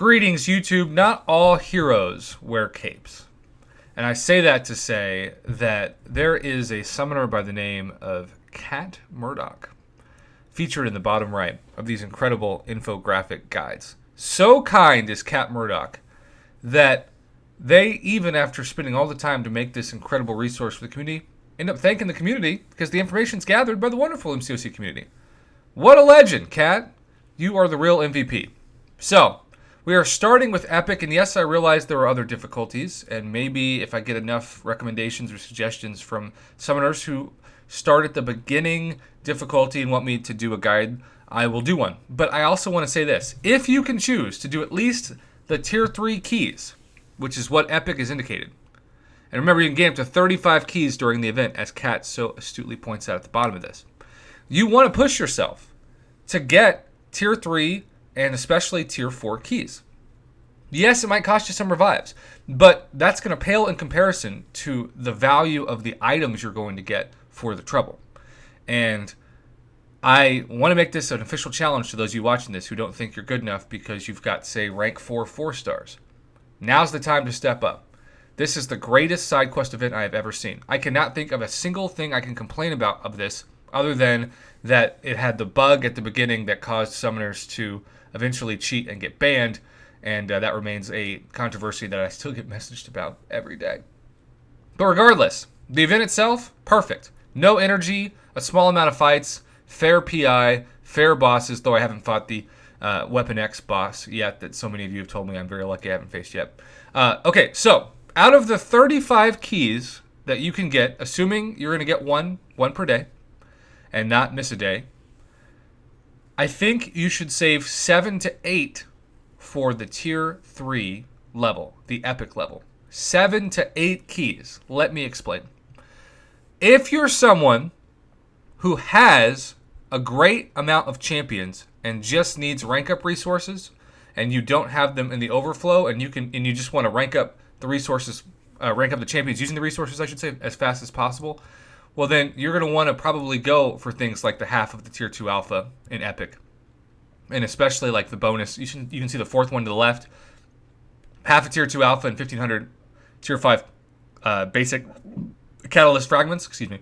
Greetings, YouTube. Not all heroes wear capes. And I say that to say that there is a summoner by the name of Cat Murdock featured in the bottom right of these incredible infographic guides. So kind is Cat Murdock that they, even after spending all the time to make this incredible resource for the community, end up thanking the community because the information's gathered by the wonderful MCOC community. What a legend, Cat. You are the real MVP. So, we are starting with Epic, and yes, I realize there are other difficulties, and maybe if I get enough recommendations or suggestions from summoners who start at the beginning difficulty and want me to do a guide, I will do one. But I also want to say this. If you can choose to do at least the Tier 3 keys, which is what Epic has indicated, and remember, you can gain up to 35 keys during the event, as Kat so astutely points out at the bottom of this. You want to push yourself to get Tier 3 and especially Tier 4 keys. Yes, it might cost you some revives, but that's going to pale in comparison to the value of the items you're going to get for the trouble. And I want to make this an official challenge to those of you watching this who don't think you're good enough because you've got, say, rank 4 stars. Now's the time to step up. This is the greatest side quest event I have ever seen. I cannot think of a single thing I can complain about of this other than that it had the bug at the beginning that caused summoners to eventually cheat and get banned, and that remains a controversy that I still get messaged about every day. But regardless, the event itself, perfect. No energy, a small amount of fights, fair PI, fair bosses, though I haven't fought the Weapon X boss yet that so many of you have told me I'm very lucky I haven't faced yet. Okay, so out of the 35 keys that you can get, assuming you're going to get one per day and not miss a day, I think you should save 7 to 8 for the Tier 3 level, the Epic level. 7 to 8 keys. Let me explain. If you're someone who has a great amount of champions and just needs rank up resources, and you don't have them in the overflow, and you just want to rank up the resources, rank up the champions using the resources, I should say, as fast as possible, well, then you're going to want to probably go for things like the half of the Tier 2 Alpha in Epic. And especially like the bonus. You can see the fourth one to the left. Half a Tier 2 Alpha and 1,500 Tier 5 basic catalyst fragments. Excuse me.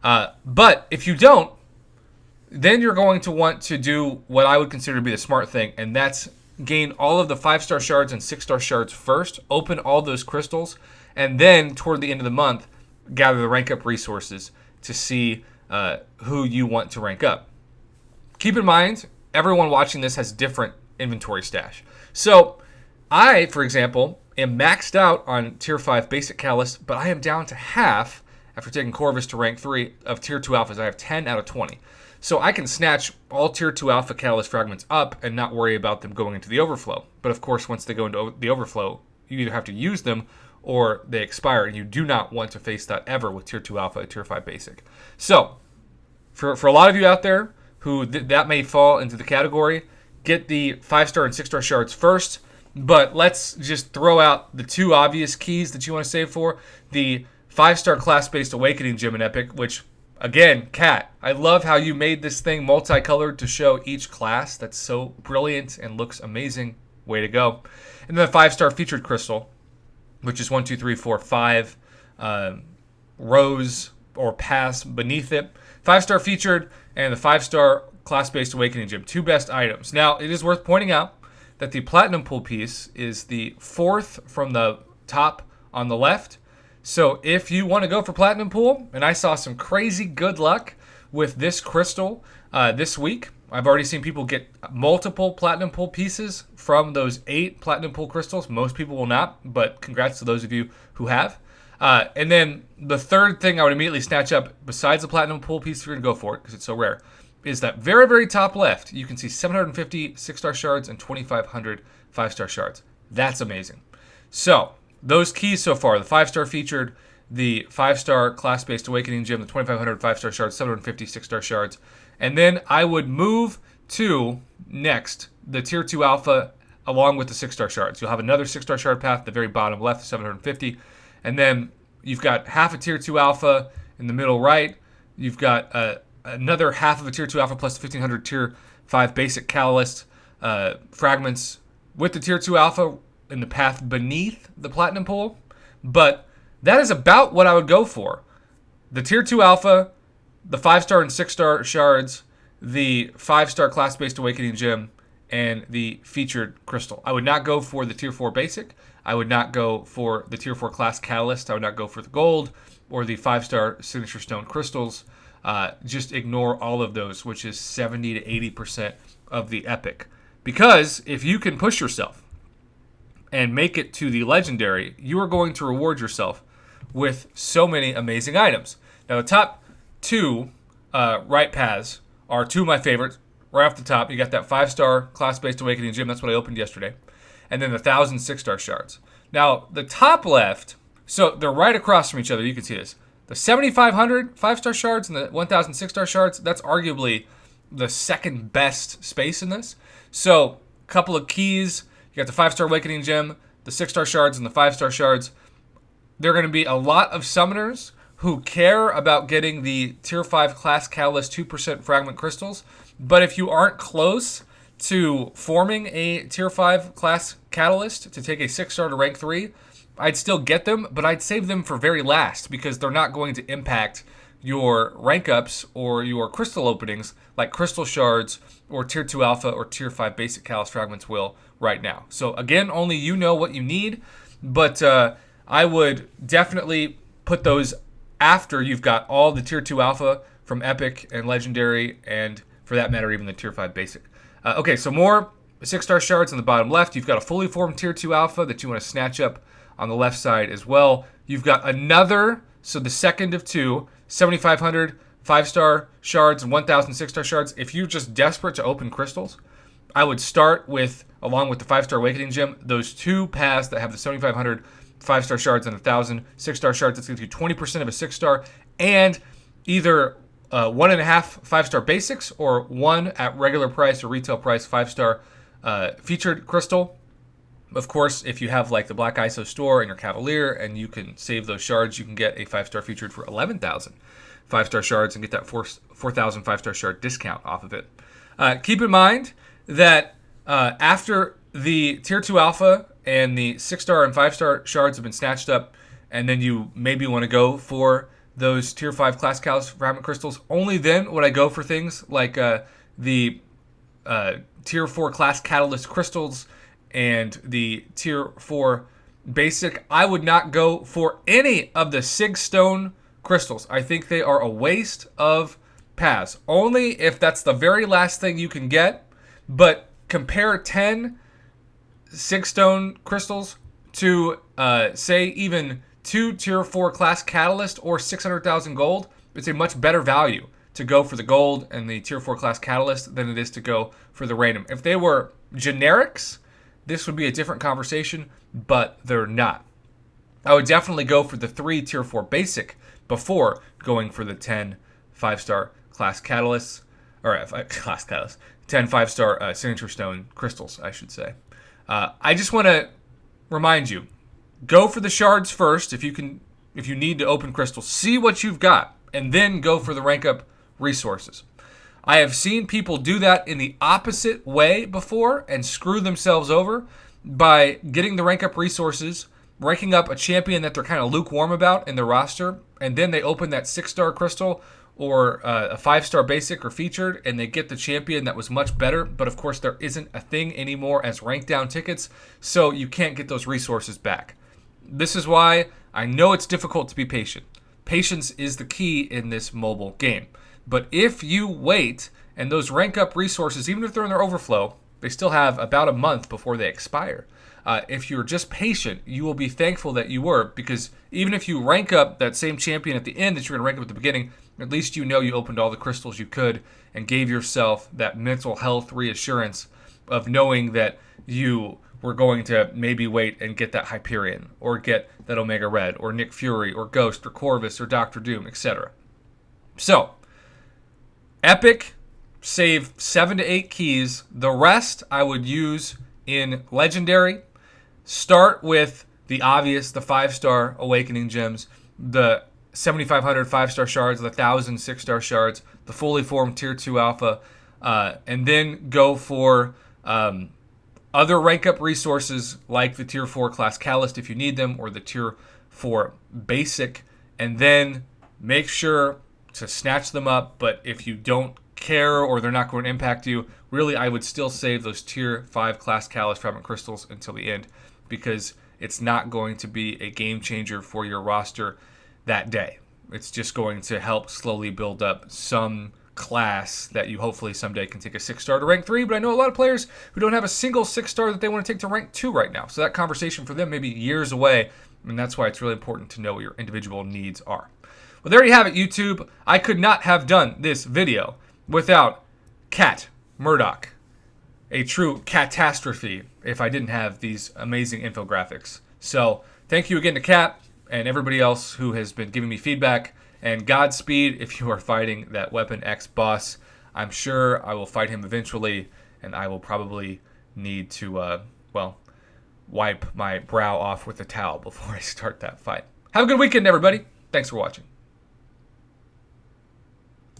But if you don't, then you're going to want to do what I would consider to be the smart thing, and that's gain all of the 5-star shards and 6-star shards first, open all those crystals, and then toward the end of the month, gather the rank up resources to see who you want to rank up. Keep in mind, everyone watching this has different inventory stash. So I, for example, am maxed out on Tier 5 basic catalyst, but I am down to half after taking Corvus to rank 3 of Tier 2 alphas. I have 10 out of 20. So I can snatch all Tier 2 alpha catalyst fragments up and not worry about them going into the overflow. But of course, once they go into the overflow, you either have to use them or they expire, and you do not want to face that ever with Tier 2 Alpha and Tier 5 Basic. So, for a lot of you out there who that may fall into the category, get the 5-star and 6-star shards first, but let's just throw out the two obvious keys that you want to save for. The 5-star class-based Awakening Gem in Epic, which, again, Kat, I love how you made this thing multicolored to show each class. That's so brilliant and looks amazing. Way to go. And then the 5-star Featured Crystal, which is 1, 2, 3, 4, 5 rows or paths beneath it. 5-star featured and the 5-star class-based Awakening Gem. Two best items. Now, it is worth pointing out that the Platinum Pool piece is the 4th from the top on the left. So if you want to go for Platinum Pool, and I saw some crazy good luck with this crystal this week. I've already seen people get multiple Platinum Pool pieces from those 8 Platinum Pool crystals. Most people will not, but congrats to those of you who have. And then the third thing I would immediately snatch up, besides the Platinum Pool piece, if you're going to go for it, because it's so rare, is that very, very top left. You can see 750 6-star shards and 2,500 5-star shards. That's amazing. So, those keys so far, the 5-star featured, the 5-star class-based Awakening Gem, the 2,500 5-star shards, 750 6-star shards. And then I would move to, next, the Tier 2 Alpha along with the 6-star shards. You'll have another 6-star shard path at the very bottom left, 750. And then you've got half a Tier 2 Alpha in the middle right. You've got another half of a Tier 2 Alpha plus 1,500 Tier 5 basic catalyst fragments with the Tier 2 Alpha in the path beneath the Platinum pool, but that is about what I would go for. The Tier 2 Alpha, the 5-star and 6-star shards, the 5-star class-based Awakening Gem, and the featured crystal. I would not go for the Tier 4 Basic. I would not go for the Tier 4 Class Catalyst. I would not go for the Gold or the 5-star Signature Stone Crystals. Just ignore all of those, which is 70 to 80% of the Epic. Because if you can push yourself and make it to the Legendary, you are going to reward yourself with so many amazing items. Now, the top two right paths are two of my favorites. Right off the top, you got that 5-star class-based Awakening Gem. That's what I opened yesterday. And then the 1,000 6-star shards. Now, the top left, so they're right across from each other. You can see this. The 7,500 5-star shards and the 1,000 6-star shards, that's arguably the second best space in this. So, a couple of keys. You got the 5-star Awakening Gem, the 6-star shards, and the 5-star shards. There are going to be a lot of summoners who care about getting the Tier 5 Class Catalyst 2% Fragment Crystals. But if you aren't close to forming a Tier 5 Class Catalyst to take a 6-star to rank 3, I'd still get them, but I'd save them for very last because they're not going to impact your rank ups or your crystal openings like crystal shards or Tier 2 Alpha or Tier 5 Basic Catalyst Fragments will right now. So again, only you know what you need, but I would definitely put those after you've got all the Tier 2 Alpha from Epic and Legendary, and for that matter, even the Tier 5 Basic. Okay, so more 6-star shards on the bottom left. You've got a fully formed Tier 2 Alpha that you want to snatch up on the left side as well. You've got another, so the second of two, 7,500 5-star shards and 1,000 6-star shards. If you're just desperate to open crystals, I would start with, along with the 5-star Awakening Gem, those two paths that have the 7,500 5-star shards and 1,000 6-star shards. That's going to give you 20% of a 6-star, and either 1.5 5-star basics or one at regular price or retail price 5-star featured crystal. Of course, if you have like the Black ISO store and your Cavalier and you can save those shards, you can get a 5-star featured for 11,000 5-star shards and get that 4,000 5-star shard discount off of it. Keep in mind that after the Tier 2 Alpha and the 6-star and 5-star shards have been snatched up, and then you maybe want to go for those Tier 5 Class Catalyst Fragment Crystals, only then would I go for things like the Tier 4 Class Catalyst Crystals and the Tier 4 Basic. I would not go for any of the Sig Stone Crystals. I think they are a waste of paths. Only if that's the very last thing you can get, but compare 10 Sig Stone Crystals to, say, even 2 Tier 4 Class Catalyst or 600,000 gold. It's a much better value to go for the gold and the Tier 4 Class Catalyst than it is to go for the random. If they were generics, this would be a different conversation, but they're not. I would definitely go for the 3 Tier 4 Basic before going for the 10 5-star Class Catalysts, or Class Catalysts, 10 5-star Signature Stone Crystals, I should say. I just want to remind you, go for the shards first if you need to open crystals. See what you've got, and then go for the rank up resources. I have seen people do that in the opposite way before and screw themselves over by getting the rank up resources, ranking up a champion that they're kind of lukewarm about in their roster, and then they open that 6-star crystal or a 5-star basic or featured, and they get the champion that was much better. But of course, there isn't a thing anymore as rank down tickets, so you can't get those resources back. This is why I know it's difficult to be patient. Patience is the key in this mobile game. But if you wait, and those rank up resources, even if they're in their overflow, they still have about a month before they expire. If you're just patient, you will be thankful that you were, because even if you rank up that same champion at the end that you're going to rank up at the beginning, at least you know you opened all the crystals you could and gave yourself that mental health reassurance of knowing that you were going to maybe wait and get that Hyperion, or get that Omega Red, or Nick Fury, or Ghost, or Corvus, or Doctor Doom, etc. So, Epic, save 7 to 8 keys. The rest I would use in Legendary. Start with the obvious, the 5-star Awakening Gems, the 7,500 5-star shards, the 1,000 6-star shards, the fully formed Tier 2 Alpha, and then go for other rank up resources like the tier 4 class catalyst if you need them, or the tier 4 basic, and then make sure to snatch them up. But if you don't care or they're not going to impact you, really I would still save those tier 5 class catalyst fragment crystals until the end, because it's not going to be a game changer for your roster that day. It's just going to help slowly build up some class that you hopefully someday can take a 6-star to rank 3. But I know a lot of players who don't have a single 6-star that they want to take to rank 2 right now. So that conversation for them may be years away. And that's why it's really important to know what your individual needs are. Well, there you have it, YouTube. I could not have done this video without Cat Murdock. A true catastrophe if I didn't have these amazing infographics. So thank you again to Cat and everybody else who has been giving me feedback. And Godspeed if you are fighting that Weapon X boss. I'm sure I will fight him eventually, and I will probably need to, wipe my brow off with a towel before I start that fight. Have a good weekend, everybody. Thanks for watching.